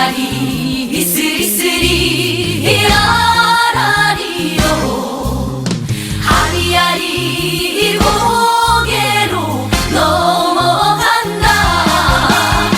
아리아리 스리스리 아라리요 아리아리 고개로 넘어간다.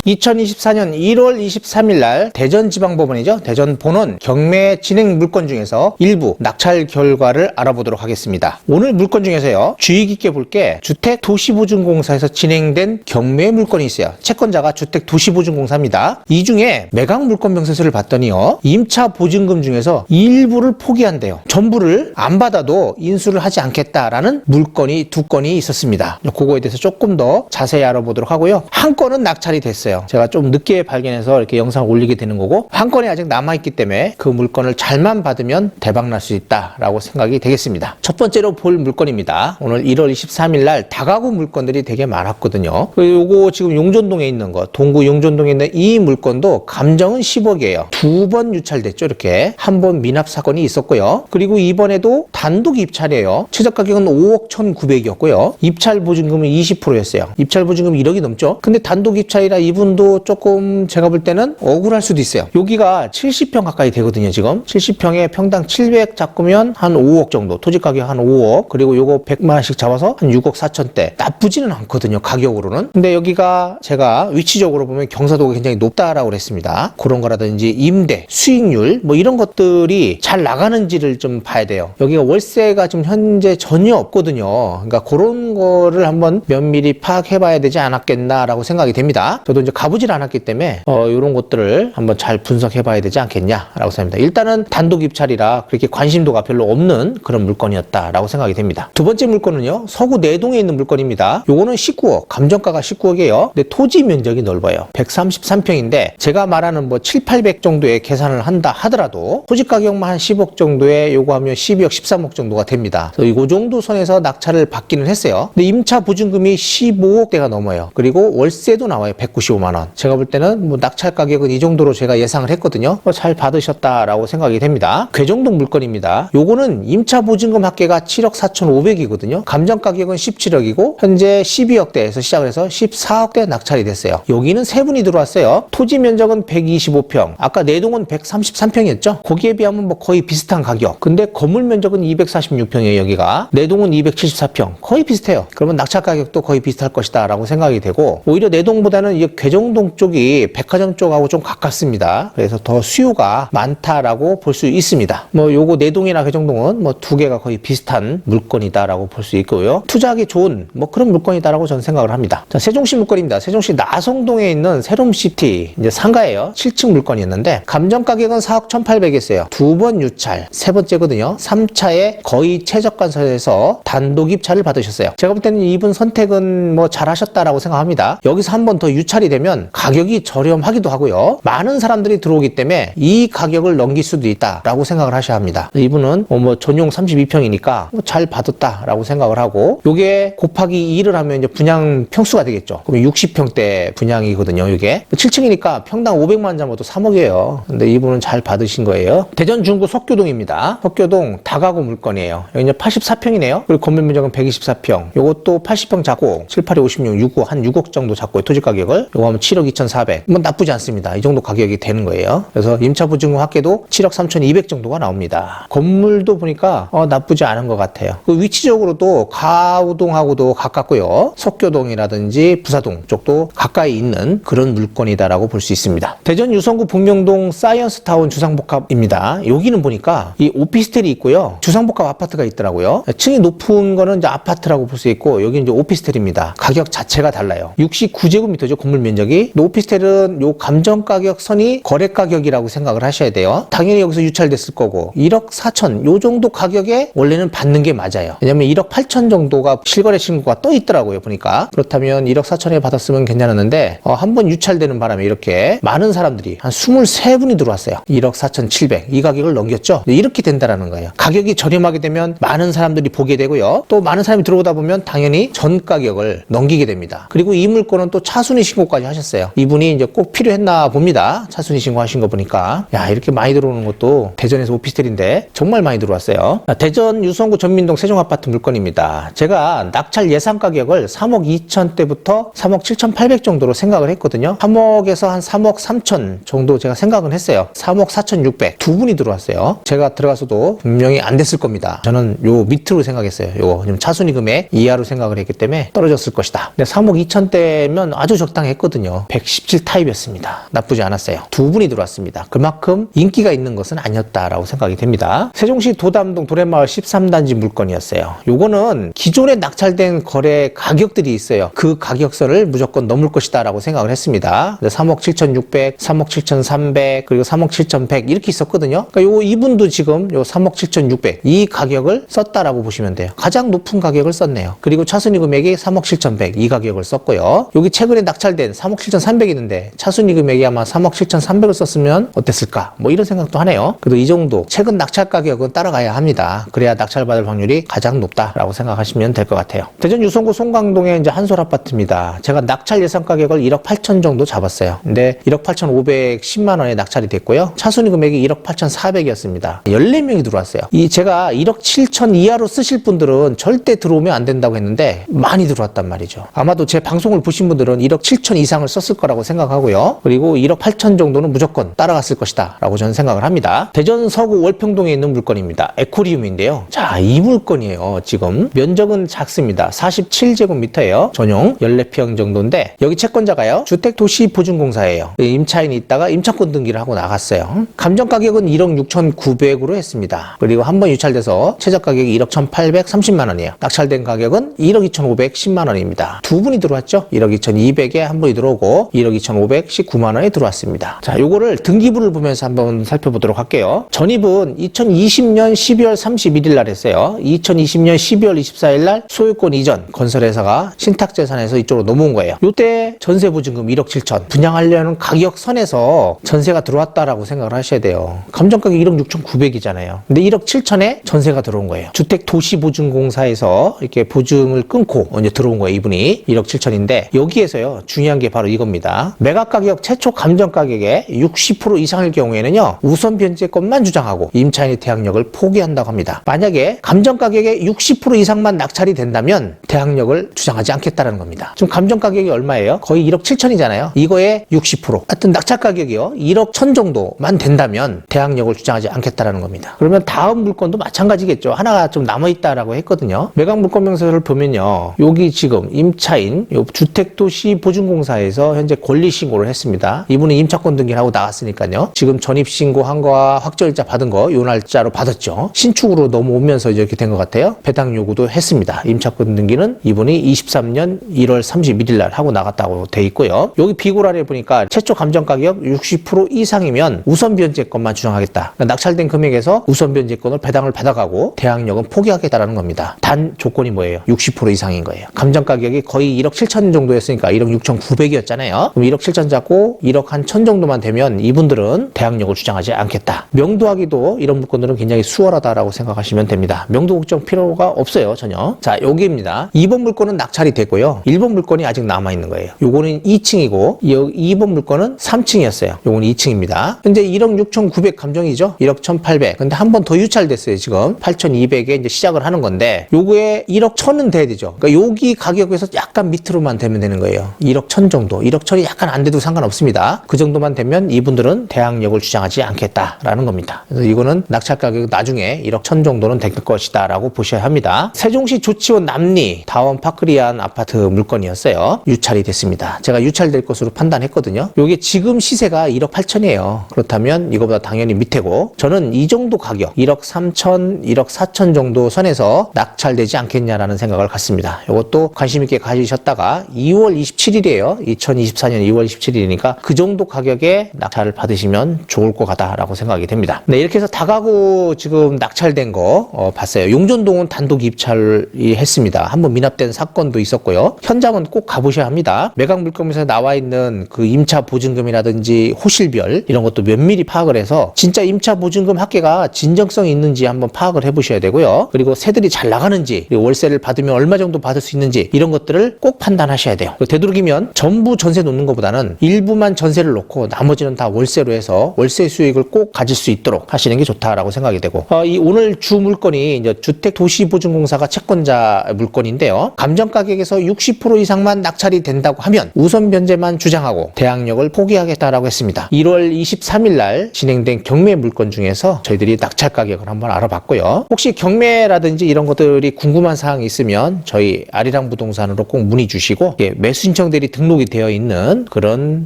2024년 1월 23일 날 대전지방법원이죠. 대전본원 경매 진행 물건 중에서 일부 낙찰 결과를 알아보도록 하겠습니다. 오늘 물건 중에서요. 주의 깊게 볼 게 주택도시보증공사에서 진행된 경매 물건이 있어요. 채권자가 주택도시보증공사입니다. 이 중에 매각 물건 명세서를 봤더니요. 임차 보증금 중에서 일부를 포기한대요. 전부를 안 받아도 인수를 하지 않겠다라는 물건이 두 건이 있었습니다. 그거에 대해서 조금 더 자세히 알아보도록 하고요. 한 건은 낙찰이 됐어요. 제가 좀 늦게 발견해서 이렇게 영상을 올리게 되는 거고, 한 건이 아직 남아있기 때문에 그 물건을 잘만 받으면 대박 날 수 있다라고 생각이 되겠습니다. 첫 번째로 볼 물건입니다. 오늘 1월 23일 날 다가구 물건들이 되게 많았거든요. 요거 지금 용전동에 있는 거, 동구 용전동에 있는 이 물건도 감정은 10억이에요. 두 번 유찰됐죠. 이렇게 한 번 미납 사건이 있었고요. 그리고 이번에도 단독 입찰이에요. 최저 가격은 5억 1,900이었고요. 입찰 보증금은 20%였어요. 입찰 보증금 1억이 넘죠. 근데 단독 입찰이라 이분도 조금 제가 볼 때는 억울할 수도 있어요. 여기가 70평 가까이 되거든요. 지금 70평에 평당 700 잡으면 한 5억 정도, 토지 가격 한 5억, 그리고 요거 100만원씩 잡아서 한 6억 4천대. 나쁘지는 않거든요, 가격으로는. 근데 여기가 제가 위치적으로 보면 경사도가 굉장히 높다라고 그랬습니다. 그런 거라든지 임대, 수익률 뭐 이런 것들이 잘 나가는지를 좀 봐야 돼요. 여기가 월세가 지금 현재 전혀 없거든요. 그러니까 그런 거를 한번 면밀히 파악해 봐야 되지 않았겠나라고 생각이 됩니다. 저도 이제 가보질 않았기 때문에 이런 것들을 한번 잘 분석해 봐야 되지 않겠냐라고 생각합니다. 일단은 단독 입찰이라 그렇게 관심도가 별로 없는 그런 물건이었다라고 생각이 됩니다. 두 번째 물건은요. 서구 내동에 있는 물건입니다. 요거는 19억, 감정가가 19억이에요. 근데 토지 면적이 넓어요. 133평인데 제가 말하는 뭐 7, 800 정도의 계산을 한다 하더라도 토지 가격만 한 10억 정도에 요거 하면 12억, 13억 정도가 됩니다. 그래서 이 정도 선에서 낙찰을 받기는 했어요. 근데 임차 보증금이 15억대가 넘어요. 그리고 월세도 나와요. 195만 원. 제가 볼 때는 뭐 낙찰 가격은 이 정도로 제가 예상을 했거든요. 잘 받으셨다라고 생각이 됩니다. 괴정동 물건입니다. 요거는 임차 보증금 합계가 7억 4,500이거든요. 감정 가격은 17억이고 현재 12억대에서 시작을 해서 14억대 낙찰이 됐어요. 여기는 세 분이 들어왔어요. 토지 면적은 125평. 아까 내동은 133평이었죠. 거기에 비하면 뭐 거의 비슷한 가격. 근데 건물 면적은 246평이에요. 여기가. 내동은 274평. 거의 비슷해요. 그러면 낙찰 가격도 거의 비슷할 것이다 라고 생각이 되고, 오히려 내동보다는 이 괴정동 쪽이 백화점 쪽하고 좀 가깝습니다. 그래서 더 수요가 많다라고 볼 수 있습니다. 뭐 요거 내동이나 괴정동은 뭐 두 개가 거의 비슷한 물건이다라고 볼 수 있고요. 투자하기 좋은 뭐 그런 물건이다라고 저는 생각을 합니다. 자, 세종시 물건입니다. 세종시 나성동에 있는 세롬시티 이제 상가예요. 7층 물건이었는데 감정 가격은 4억 1,800이었어요. 두 번 유찰, 세 번째거든요. 3차에 거의 최저가선에서 단독 입찰을 받으셨어요. 제가 볼 때는 이분 선택은 뭐 잘하셨다라고 생각합니다. 여기서 한 번 더 유찰이 되면 가격이 저렴하기도 하고요. 많은 사람들이 들어오기 때문에 이 가격을 넘길 수도 있다라고 생각을 하셔야 합니다. 이분은 뭐 전용 32평이니까 잘 받았다라고 생각을 하고, 요게 곱하기 2를 하면 이제 분양 평수가 되겠죠. 그럼 60평대 분양이거든요. 이게 7층이니까 평당 500만 원 잡아도 3억이에요. 근데 이분은 잘 받으신 거예요. 대전 중구 석교동입니다. 석교동 다가구 물건이에요. 여기 이제 84평이네요. 그리고 건물 면적은 124평. 요것도 80평 잡고 7, 8, 56, 65, 한 6억 정도 잡고 토지 가격을 요거 하면 7억 2,400. 뭐 나쁘지 않습니다. 이 정도 가격이 되는 거예요. 그래서 임차 보증금 합계도 7억 3,200 정도가 나옵니다. 건물도 보니까 나쁘지 않은 것 같아요. 그 위치적으로도 가우동하고도 가깝고요. 석교동이라든지 부사동 쪽도 가까이 있는 그런 물건이다라고 볼 수 있습니다. 대전 유성구 북명동 사이언스타운 주상복합입니다. 여기는 보니까 이 오피스텔이 있고요. 주상복합 아파트가 있더라고요. 층이 높은 거는 이제 아파트라고 볼 수 있고, 여기는 이제 오피스텔입니다. 가격 자체가 달라요. 69제곱미터죠. 건물 면적이. 오피스텔은 요 감정 가격 선이 거래 가격이라고 생각을 하셔야 돼요. 당연히 여기서 유찰됐을 거고 1억 4천 요 정도 가격에 원래는 받는 게 맞아요. 왜냐면 1억 8천 정도가 실거래 신고가 떠 있더라고요. 보니까. 그렇다면 1억 4천에 받았으면 괜찮았는데 한번 유찰되는 바람에 이렇게 많은 사람들이 한 23분이 들어왔어요. 1억 4천 7백 이 가격을 넘겼죠. 이렇게 된다라는 거예요. 가격이 저렴하게 되면 많은 사람들이 보게 되고요. 또 많은 사람이 들어오다 보면 당연히 전 가격을 넘기게 됩니다. 그리고 이 물건은 또 차순위 신고까지 하셨어요. 이분이 이제 꼭 필요했나 봅니다. 차순위 신고하신 거 보니까. 야, 이렇게 많이 들어오는 것도 대전에서 오피스텔인데 정말 많이 들어왔어요. 대전 유성구 전민동 세종아파트 물건입니다. 제가 낙찰 예상 가격을 3억 2천대부터 3억 7,800 정도로 생각을 했거든요. 3억에서 한 3억 3천 정도 제가 생각은 했어요. 3억 4,600 두 분이 들어왔어요. 제가 들어가서도 분명히 안 됐을 겁니다. 저는 요 밑으로 생각했어요. 요거 차순위 금액 이하로 생각을 했기 때문에 떨어졌을 것이다. 근데 3억 2천대면 아주 적당했거든요. 117 타입이었습니다. 나쁘지 않았어요. 두 분이 들어왔습니다. 그만큼 인기가 있는 것은 아니었다라고 생각이 됩니다. 세종시 도담동 도래마을 13단지 물건이었어요. 요거는 기존에 낙찰된 거래 가격들이 있어요. 그 가격선을 무조건 넘을 것이다 라고 생각을 했습니다. 3억 7,600, 3억 7,300, 그리고 3억 7,100 이렇게 있었거든요. 그러니까 이분도 지금 요 3억 7,600 이 가격을 썼다라고 보시면 돼요. 가장 높은 가격을 썼네요. 그리고 차순위 금액이 3억 7,100 이 가격을 썼고요. 여기 최근에 낙찰된 3억 7,300 있는데 차순위 금액이 아마 3억 7,300을 썼으면 어땠을까? 뭐 이런 생각도 하네요. 그래도 이 정도 최근 낙찰 가격은 따라가야 합니다. 그래야 낙찰받을 확률이 가장 높다라고 생각하시면 될 것 같아요. 대전 유성구 송강동의 이제 한솔 아파트입니다. 제가 낙찰 예상 가격을 1억 8천 정도 잡았어요. 근데 1억 8,510만 원에 낙찰이 됐고요. 차순위 금액이 1억 8,400이었습니다. 14명이 들어왔어요. 제가 1억 7천 이하로 쓰실 분들은 절대 들어오면 안 된다고 했는데 많이 들어왔단 말이죠. 아마도 제 방송을 보신 분들은 1억 7천 이상을 썼을 거라고 생각하고요. 그리고 1억 8천 정도는 무조건 따라갔을 것이다 라고 저는 생각을 합니다. 대전 서구 월평동에 있는 물건입니다. 에코리움인데요. 자, 이 물건이에요. 지금 면적은 작습니다. 47제곱미터예요. 전용 14평 정도인데 여기 채권자가요. 주택도시보증공사예요. 임차인이 있다가 임차권 등기를 하고 나갔어요. 감정가격은 1억 6,900으로 했습니다. 그리고 한번 유찰돼서 최저가격이 1억 1,830만 원이에요. 낙찰된 가격은 1억 2,510만 원입니다. 두 분이 들어왔죠. 1억 2,200에 한 분이 들어오고 1억 2,519만 원에 들어왔습니다. 자, 요거를 등기부를 보면서 한번 살펴보도록 할게요. 전입은 2020년 12월 31일 날 했어요. 2020년 12월 24일 날 소유권 이전 건설회사가 신탁재산에서 이쪽으로 넘어온 거예요. 요때 전세보증금 1억 7천 분양하려는 가격 선에서 전세가 들어왔다라고 생각을 하셔야 돼요. 감정가격 1억 6,900이잖아요. 근데 1억 7천에 전세가 들어온 거예요. 주택도시보증공사에서 이렇게 보증을 끊고 이제 들어온 거예요. 이분이 1억 7천인데 여기에서요 중요한 게 바로 이겁니다. 매각가격 최초 감정가격의 60% 이상일 경우에는요 우선 변제권만 주장하고 임차인의 대항력을 포기한다고 합니다. 만약에 감정가격의 60% 이상만 낙찰이 된다면 대항력을 주장하지 않겠다는 겁니다. 지금 감정가격이 얼마예요? 거의 1억 7천이잖아요. 이거의 60% 하여튼 낙찰가격이요 1억 1천 정도만 된다면 대항력을 주장하지 않겠다는 겁니다. 그러면 다음 물건도 마찬가지겠죠. 하나가 좀 남아있다라고 했거든요. 매각물권명세서를 보면요 여기 지금 임차인 주택도시보증공사에서 현재 권리신고를 했습니다. 이분은 임차권 등기를 하고 나갔으니까요. 지금 전입신고한 거와 확정일자 받은 거 요 날짜로 받았죠. 신축으로 넘어오면서 이렇게 된 것 같아요. 배당 요구도 했습니다. 임차권 등기는 이분이 23년 1월 31일 날 하고 나갔다고 돼 있고요. 여기 비고란에 보니까 최초 감정가격 60% 이상이면 우선 변제권만 주장하겠다. 그러니까 낙찰된 금액에서 우선 변제권을 배당을 받아가고 대항력은 포기하겠다라는 겁니다. 단 조건이 뭐예요? 60% 이상인 거예요. 감정가격이 거의 1억 7천 정도였으니까 1억 6,900이었잖아요. 그럼 1억 7천 잡고 1억 한 천 정도만 되면 이분들은 대항력을 주장하지 않겠다. 명도하기도 이런 물건들은 굉장히 수월하다라고 생각하시면 됩니다. 명도 걱정 필요가 없어요. 전혀. 자, 여기입니다. 2번 물건은 낙찰이 됐고요. 1번 물건이 아직 남아있는 거예요. 요거는 2층이고 2번 물건은 3층이었어요. 요거는 2층입니다. 현재 1억 6,900 감정이죠. 1억 1,800. 근데 한 번 더 유찰됐어요. 지금 8,200에 이제 시작을 하는 건데 요거에 1억 1,000은 돼야 되죠. 그러니까 여기 가격에서 약간 밑으로만 되면 되는 거예요. 1억 1,000 정도. 1억 1,000이 약간 안 돼도 상관없습니다. 그 정도만 되면 이분들은 대항력을 주장하지 않겠다라는 겁니다. 그래서 이거는 낙찰 가격 나중에 1억 1,000 정도는 될 것이다 라고 보셔야 합니다. 세종시 조치원 남리 다원 파크리안 아파트 물건이었어요. 유찰이 됐습니다. 제가 유찰될 것으로 판단했거든요. 요게 지금 시세가 1억 8천이에요. 그렇다면 이거보다 당연히 밑이고 저는 이 정도 가격 1억 3천, 1억 4천 정도 선에서 낙찰되지 않겠냐라는 생각을 갖습니다. 이것도 관심 있게 가지셨다가 2월 27일이에요. 2024년 2월 27일이니까 그 정도 가격에 낙찰을 받으시면 좋을 것 같다라고 생각이 됩니다. 네, 이렇게 해서 다가구 지금 낙찰된 거 봤어요. 용전동은 단독 입찰이 했습니다. 한번 미납된 사건도 있었고요. 현장은 꼭 가보셔야 합니다. 매각물건에서 나와 있는 그 임차 보증금이라든지 호실별 이런 것도 면밀히 파악을 해서 진짜 임차 보증금 합계가 진정성이 있는지 한번 파악을 해보셔야 되고요. 그리고 세들이 잘 나가는지, 그리고 월세를 받으면 얼마 정도 받을 수 있는지 이런 것들을 꼭 판단하셔야 돼요. 되도록이면 전문 전부 전세 놓는 것보다는 일부만 전세를 놓고 나머지는 다 월세로 해서 월세 수익을 꼭 가질 수 있도록 하시는 게 좋다라고 생각이 되고, 이 오늘 주 물건이 이제 주택도시보증공사가 채권자 물건인데요. 감정가격에서 60% 이상만 낙찰이 된다고 하면 우선 변제만 주장하고 대항력을 포기하겠다라고 했습니다. 1월 23일 날 진행된 경매 물건 중에서 저희들이 낙찰 가격을 한번 알아봤고요. 혹시 경매라든지 이런 것들이 궁금한 사항이 있으면 저희 아리랑 부동산으로 꼭 문의 주시고, 매수 신청들이 등록이 되어 있는 그런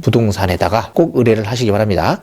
부동산에다가 꼭 의뢰를 하시기 바랍니다.